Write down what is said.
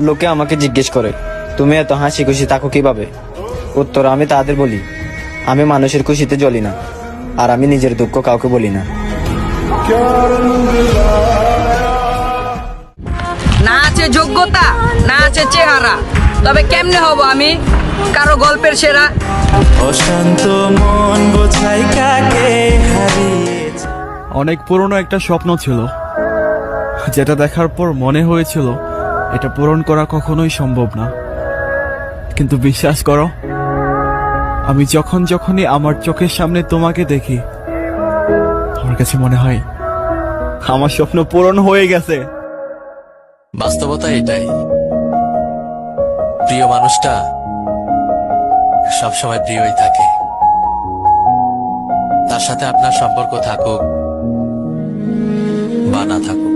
লোকে আমাকে জিজ্ঞেস করে তুমি এত হাসি খুশি থাকো কিভাবে। উত্তর আমি তাদের বলি, আমি মানুষের খুশিতে জ্বলি না, আর আমি নিজের দুঃখ কাউকে বলি না। না আছে যোগ্যতা, না আছে চেহারা, তবে কেমনে হব আমি কারো গল্পের সেরা? অশান্ত মন বোঝাই কাকে হারিয়েছে। অনেক পুরনো একটা স্বপ্ন ছিল, যেটা দেখার পর মনে হয়েছিল এটা পূরণ করা কখনোই সম্ভব না। কিন্তু বিশ্বাস করো, আমি যখনই আমার চোখের সামনে তোমাকে দেখি, আমার কাছে মনে হয় আমার স্বপ্ন পূরণ হয়ে গেছে। বাস্তবতা এটাই, প্রিয় মানুষটা সবসময় প্রিয়ই থাকে। তার সাথে আপনার সম্পর্ক থাকুক বা না থাকুক।